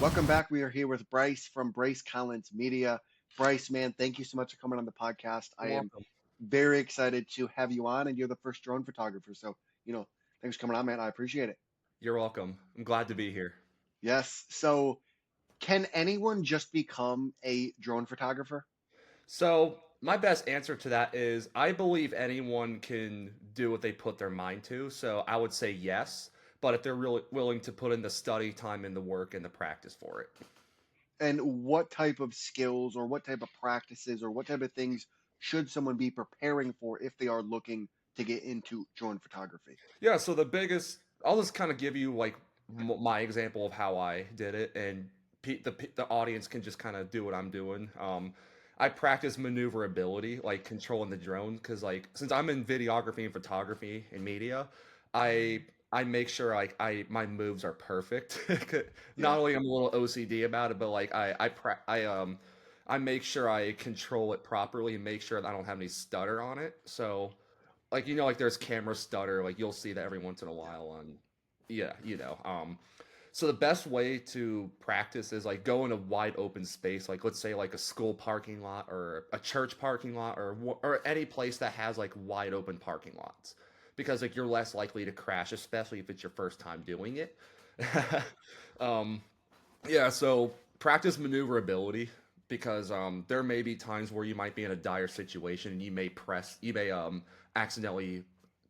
Welcome back. We are here with Bryce from Bryce Collins Media. Bryce, man, thank you so much for coming on the podcast. I You're am welcome. very excited to have you on, and you're the first drone photographer. So, thanks for coming on, man. I appreciate it. You're welcome. I'm glad to be here. Yes. So, can anyone just become a drone photographer? So, my best answer to that is I believe anyone can do what they put their mind to. So, I would say yes, but if they're really willing to put in the study time and the work and the practice for it. And what type of skills or what type of practices or what type of things should someone be preparing for if they are looking to get into drone photography? Yeah, so the biggest, I'll just kind of give you like my example of how I did it, and the audience can just kind of do what I'm doing. I practice maneuverability, like controlling the drone, because like since I'm in videography and photography and media, I I make sure like I my moves are perfect. Not Yeah, only I'm a little OCD about it, but like I make sure I control it properly and make sure that I don't have any stutter on it. So like like there's camera stutter, like you'll see that every once in a yeah. while on yeah, so the best way to practice is like go in a wide open space, like let's say like a school parking lot or a church parking lot or any place that has like wide open parking lots, because like you're less likely to crash, especially if it's your first time doing it. um yeah, so practice maneuverability, because there may be times where you might be in a dire situation and you may accidentally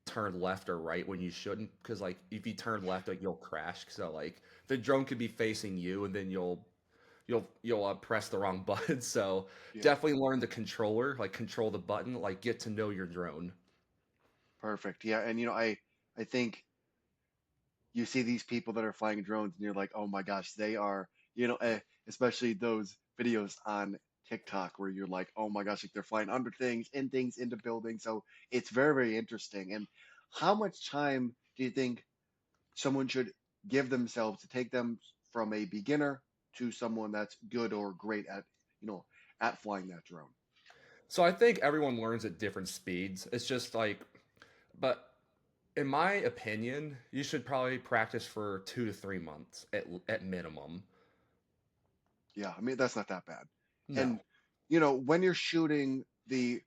turn left or right when you shouldn't, because like if you turn left, like you'll crash. So like the drone could be facing you and then you'll press the wrong button. So Yeah. definitely learn the controller, like control the button, like get to know your drone. Perfect. Yeah, and I think you see these people that are flying drones and you're like, "Oh my gosh, they are, especially those videos on TikTok where you're like, "Oh my gosh, like they're flying under things, in things, into buildings." So it's very, very interesting. And how much time do you think someone should give themselves to take them from a beginner to someone that's good or great at, you know, at flying that drone? So I think everyone learns at different speeds. It's just like, but in my opinion, you should probably practice for 2 to 3 months at minimum. Yeah, I mean that's not that bad. And No. when you're shooting the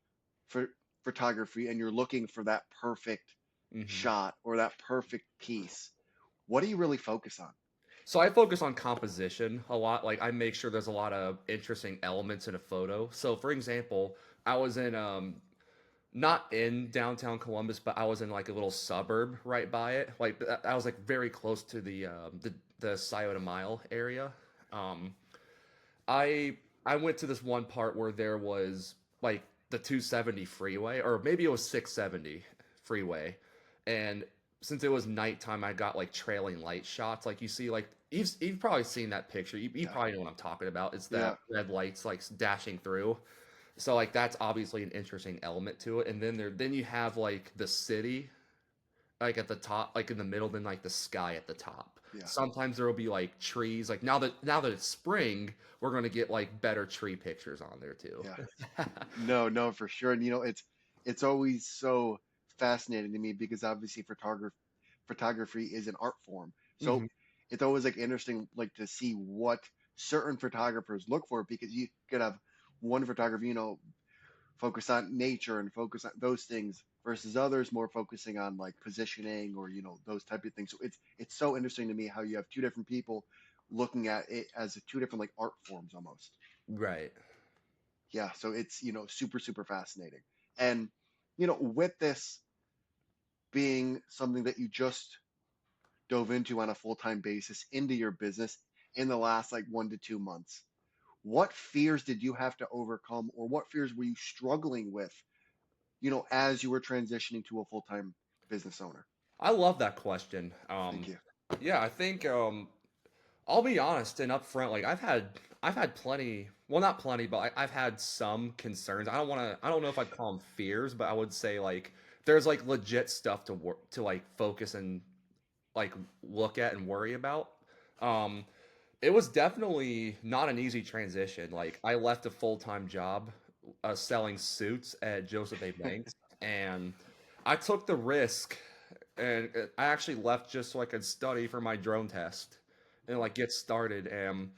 ph photography and you're looking for that perfect Hmm. shot or that perfect piece, what do you really focus on? So I focus on composition a lot. Like I make sure there's a lot of interesting elements in a photo. So for example, I was in not in downtown Columbus, but I was in like a little suburb right by it. Like I was like very close to the Scioto Mile area. Um, I I went to this one part where there was like the 270 freeway, or maybe it was 670 freeway, and since it was nighttime, I got like trailing light shots. Like you see, like you've probably seen that picture. You Yeah, probably know what I'm talking about. It's that yeah, red lights like dashing through. So like that's obviously an interesting element to it. And then you have like the city like at the top, like in the middle, then like the sky at the top. yeah, Sometimes there will be like trees. Like now that it's spring, we're gonna get like better tree pictures on there too. yeah. No, no, for sure. And it's always so fascinating to me because obviously photography is an art form. So Hmm. it's always like interesting like to see what certain photographers look for because you could have one photographer, focus on nature and focus on those things versus others more focusing on like positioning or those type of things. So it's so interesting to me how you have two different people looking at it as two different like art forms almost. Right. Yeah, so it's super super fascinating. And with this being something that you just dove into on a full-time basis into your business in the last like 1 to 2 months, what fears did you have to overcome or what fears were you struggling with as you were transitioning to a full-time business owner? I love that question. Thank you. Yeah, I think I'll be honest and upfront. Like I've had plenty. Well, not plenty, but I've had some concerns. I don't know if I'd call them fears, but I would say like there's like legit stuff to work to like focus and like look at and worry about. Um, it was definitely not an easy transition. Like I left a full-time job selling suits at Joseph A. Banks, and I took the risk, and I actually left just so I could study for my drone test. and like get started. And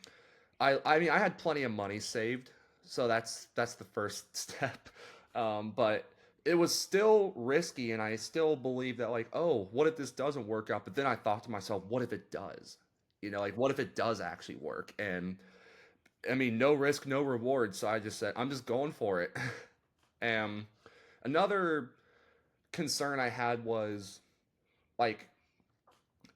I mean I had plenty of money saved, so that's the first step. But it was still risky, and I still believe that like, oh, what if this doesn't work out? But then I thought to myself, what if it does? You know, like what if it does actually work? And I mean, no risk, no reward. So I just said, I'm just going for it. And another concern I had was like,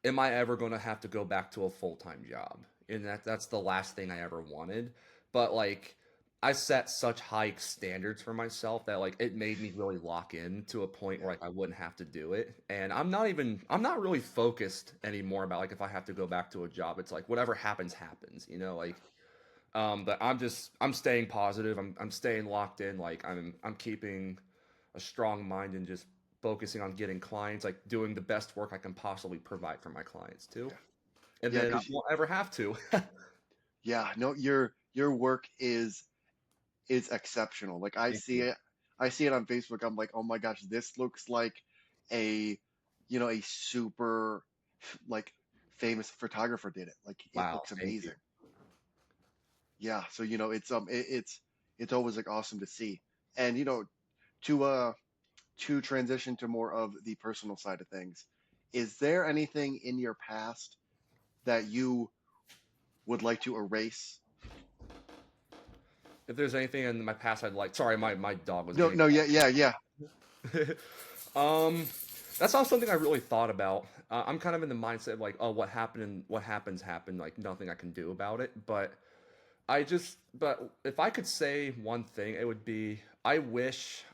am I ever going to have to go back to a full time job? And that's the last thing I ever wanted. But like, I set such high standards for myself that like it made me really lock in to a point where Yeah, like I wouldn't have to do it. And I'm not really focused anymore about like if I have to go back to a job. It's like whatever happens, happens. You know, like but I'm staying positive. I'm staying locked in. Like I'm keeping a strong mind and just focusing on getting clients, like doing the best work I can possibly provide for my clients too. yeah, And yeah. then I Because won't ever have to. yeah, no, your work is exceptional. Like Thank you. I see it on Facebook. I'm like, oh my gosh, this looks like a, a super like famous photographer did it. Like it Wow, looks thank you. amazing. Yeah, so it's always like awesome to see. And to transition to more of the personal side of things, is there anything in your past that you would like to erase? If there's anything in my past I'd like, sorry, my dog was No, getting no, yeah, yeah, yeah. um, that's not something I really thought about. I'm kind of in the mindset of like, oh, what happened and what happens happened. Like nothing I can do about it. But if I could say one thing, it would be I wish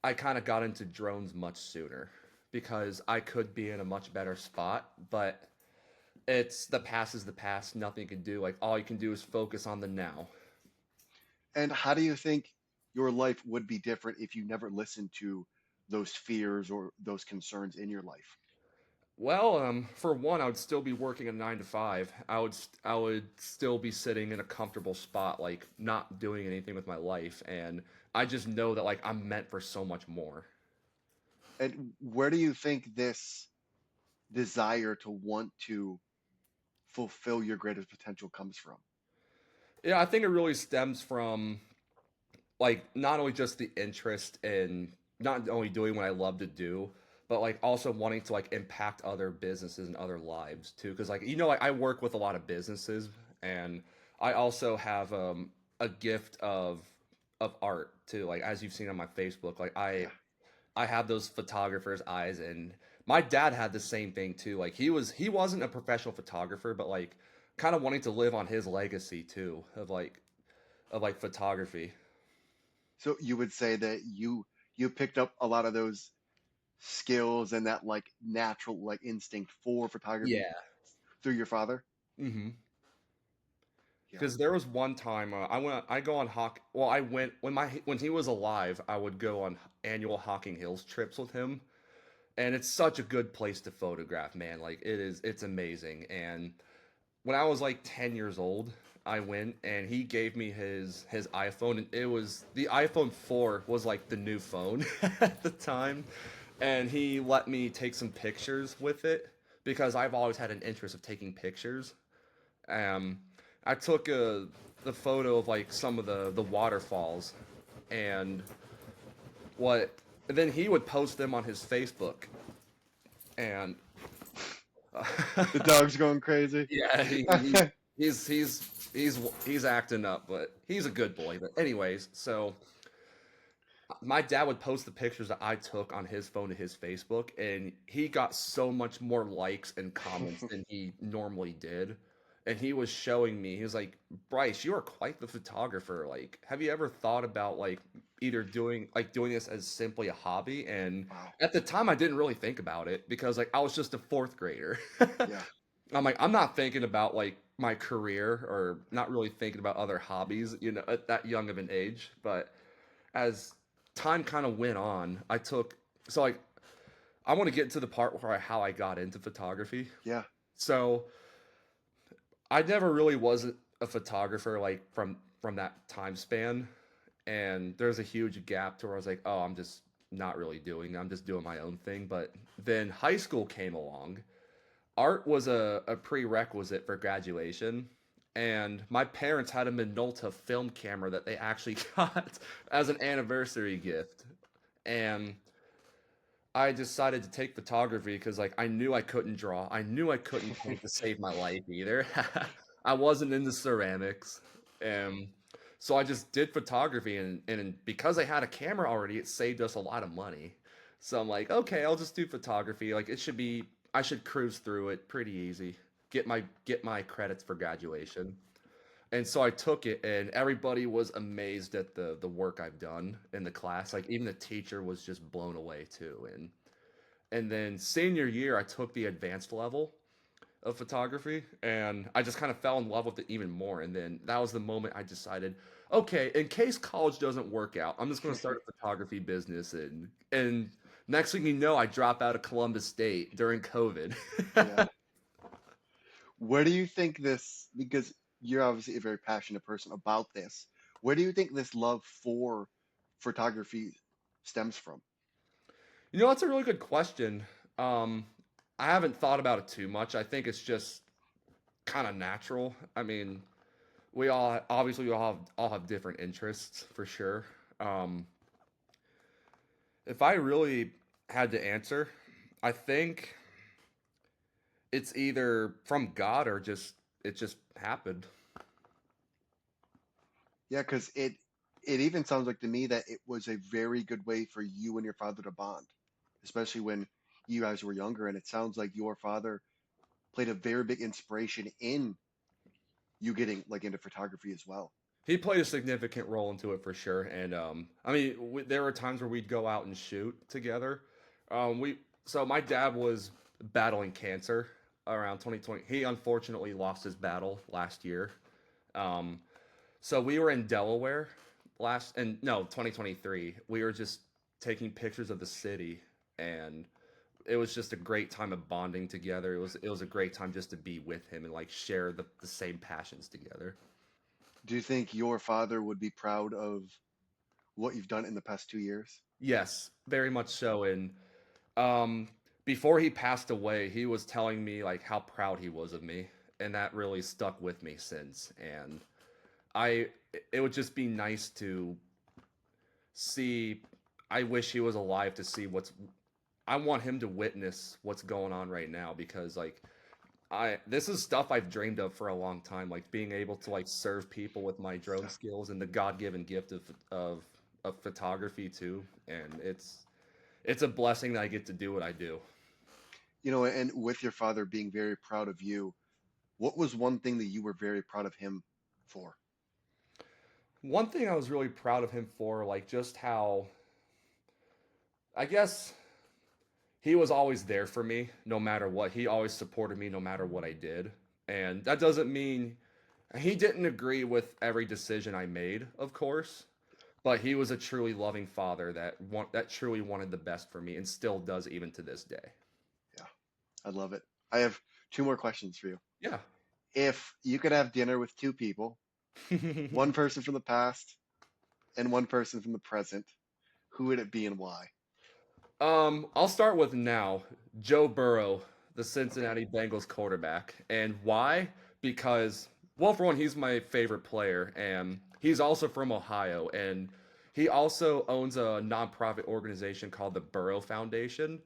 I kind of got into drones much sooner because I could be in a much better spot. But it's the past is the past. Nothing you can do. Like all you can do is focus on the now. And how do you think your life would be different if you never listened to those fears or those concerns in your life? Well, for one, I would still be working a 9 to 5. I would still be sitting in a comfortable spot, like not doing anything with my life, and I just know that like I'm meant for so much more. And where do you think this desire to want to fulfill your greatest potential comes from? Yeah, I think it really stems from like not only just the interest in not only doing what I love to do, but like also wanting to like impact other businesses and other lives too. Because like like I work with a lot of businesses, and I also have a gift of art too. Like as you've seen on my Facebook, like Yeah. I have those photographer's eyes, and my dad had the same thing too. Like he wasn't a professional photographer, but like kind of wanting to live on his legacy too of like photography. So you would say that you picked up a lot of those skills and that like natural like instinct for photography Yeah. through your father? Mm-hmm. Yeah. Because there was one time I go on Hawk. Well, I went when he was alive. I would go on annual Hocking Hills trips with him, and it's such a good place to photograph, man. Like it's amazing. And when I was like 10 years old, I went and he gave me his iPhone, and it was the iPhone 4 was like the new phone at the time, and he let me take some pictures with it because I've always had an interest of taking pictures. Um, I took the photo of like some of the waterfalls, and what and then he would post them on his Facebook, and The dog's going crazy. yeah, he's he's acting up, but he's a good boy. But anyways, so my dad would post the pictures that I took on his phone to his Facebook, and he got so much more likes and comments than he normally did. And he was showing me, he was like, Bryce, you are quite the photographer. Like, have you ever thought about like either doing this as simply a hobby? And Wow. at the time, I didn't really think about it because like I was just a fourth grader. Yeah. I'm like, I'm not thinking about like my career or not really thinking about other hobbies, at that young of an age. But as time kind of went on, so like I want to get to the part where how I got into photography. Yeah. So I never really was a photographer like from that time span, and there's a huge gap to where I was like, oh, I'm just not really doing. I'm just doing my own thing. But then high school came along. art was a prerequisite for graduation, and my parents had a Minolta film camera that they actually got as an anniversary gift. And I decided to take photography because like I knew I couldn't draw. I knew I couldn't paint to save my life either. I wasn't into ceramics. And so I just did photography and because I had a camera already, it saved us a lot of money. So I'm like, okay, I'll just do photography. Like it should be I should cruise through it pretty easy. Get my credits for graduation. And so I took it, and everybody was amazed at the work I've done in the class. Like even the teacher was just blown away too. And then senior year, I took the advanced level of photography, and I just kind of fell in love with it even more. And then that was the moment I decided, okay, in case college doesn't work out, I'm just going to start a photography business. And next thing you know, I drop out of Columbus State during COVID. Yeah. Where do you think this, because you're obviously a very passionate person about this, where do you think this love for photography stems from? You know, that's a really good question. Um, I haven't thought about it too much. I think it's just kind of natural. I mean, we all have different interests for sure. Um, if I really had to answer, I think it's either from God or just it just happened. Yeah, because it even sounds like to me that it was a very good way for you and your father to bond, especially when you guys were younger. And it sounds like your father played a very big inspiration in you getting like into photography as well. He played a significant role into it for sure. And I mean, there were times where we'd go out and shoot together. We so my dad was battling cancer around 2020. He unfortunately lost his battle last year. Um, so we were in Delaware last and no 2023. We were just taking pictures of the city, and it was just a great time of bonding together. It was a great time just to be with him and like share the same passions together. Do you think your father would be proud of what you've done in the past 2 years? Yes, very much so. And um, before he passed away, he was telling me like how proud he was of me, and that really stuck with me since. And I, it would just be nice to see. I wish he was alive to see what's. I want him to witness what's going on right now because like this is stuff I've dreamed of for a long time, like being able to like serve people with my drone So, skills and the God-given gift of photography too. And it's a blessing that I get to do what I do. and with your father being very proud of you, what was one thing that you were very proud of him for? One thing I was really proud of him for, like just how I guess he was always there for me no matter what. He always supported me no matter what I did. And that doesn't mean he didn't agree with every decision I made, of course, but he was a truly loving father that truly wanted the best for me and still does even to this day. Yeah, I love it. I have two more questions for you. Yeah. If you could have dinner with two people, one person from the past and one person from the present, who would it be and why? I'll start with now. Joe Burrow, the Okay. Cincinnati Bengals quarterback. And why? Because, well, for one, he's my favorite player, and he's also from Ohio, and he also owns a nonprofit organization called the Burrow Foundation.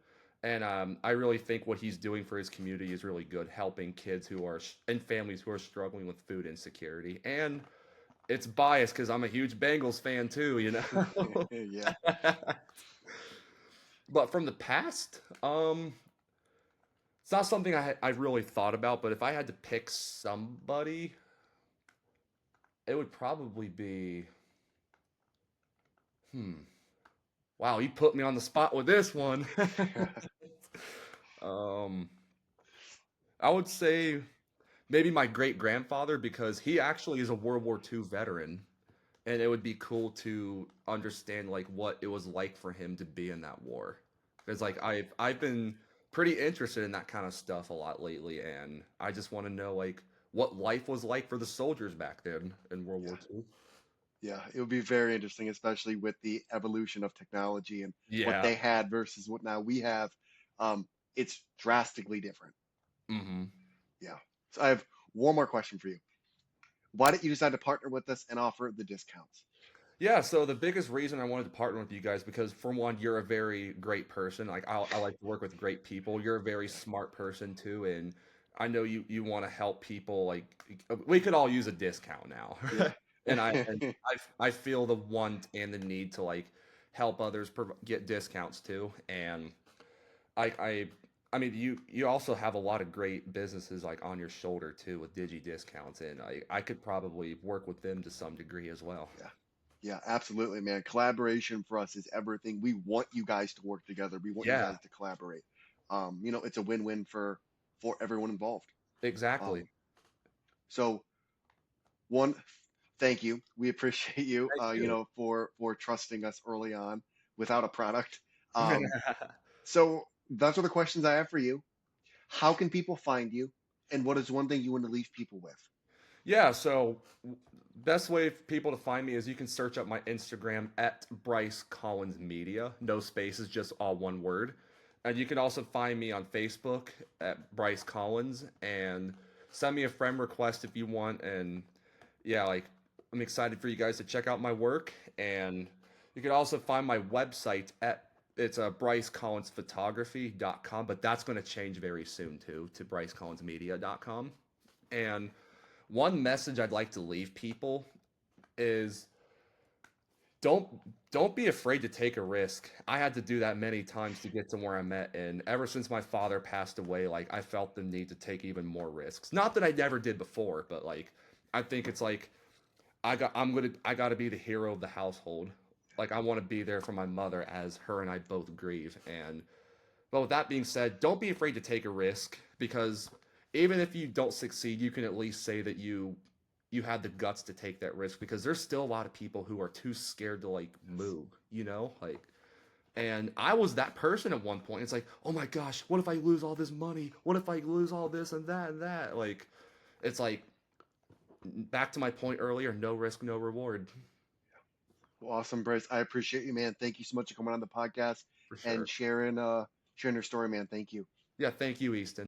And I really think what he's doing for his community is really good, helping kids who are and families who are struggling with food insecurity. And it's biased because I'm a huge Bengals fan too, you know. Yeah. But from the past, it's not something I really thought about. But if I had to pick somebody, it would probably be. Hmm. Wow, you put me on the spot with this one. um, I would say maybe my great grandfather because he actually is a World War II veteran, and it would be cool to understand like what it was like for him to be in that war. Because like I've been pretty interested in that kind of stuff a lot lately, and I just want to know like what life was like for the soldiers back then in World Yeah. War II. Yeah. It would be very interesting, especially with the evolution of technology and what Yeah, they had versus what now we have. Um, it's drastically different. Hmm. Yeah. So I have one more question for you. Why did you decide to partner with us and offer the discounts? Yeah, so the biggest reason I wanted to partner with you guys because for one, you're a very great person. Like I like to work with great people. You're a very smart person too, and I know you want to help people. Like we could all use a discount now, Yeah. and I feel the want and the need to like help others get discounts too. And I I I mean you also have a lot of great businesses like on your shoulder too with Digi discounts, and I could probably work with them to some degree as well. Yeah. Yeah, absolutely, man. Collaboration for us is everything. We want you guys to work together. We want you Yeah, guys to collaborate. It's a win-win for everyone involved. exactly. Um, so one, thank you. We appreciate you, Thank you. for trusting us early on without a product. Um, so that's are the questions I have for you. How can people find you, and what is one thing you want to leave people with? Yeah, so best way for people to find me is you can search up my Instagram at Bryce Collins Media. No spaces, just all one word. And you can also find me on Facebook at Bryce Collins and send me a friend request if you want. And yeah, like I'm excited for you guys to check out my work. And you can also find my website at it's brycecollinsphotography.com, but that's going to change very soon too to brycecollinsmedia.com. And one message I'd like to leave people is don't don't be afraid to take a risk. I had to do that many times to get to where I'm at, and ever since my father passed away, like I felt the need to take even more risks. Not that I never did before, but like I think it's like I got to be the hero of the household. Like I want to be there for my mother as her and I both grieve. And but with that being said, don't be afraid to take a risk because even if you don't succeed, you can at least say that you had the guts to take that risk because there's still a lot of people who are too scared to like Yes. move, like and I was that person at one point. It's like, "Oh my gosh, what if I lose all this money? What if I lose all this and that and that?" Like it's like back to my point earlier, no risk, no reward. Well, awesome, Bryce. I appreciate you, man. Thank you so much for coming on the podcast For and sure. sharing your story, man. Thank you. Yeah, thank you, Easton.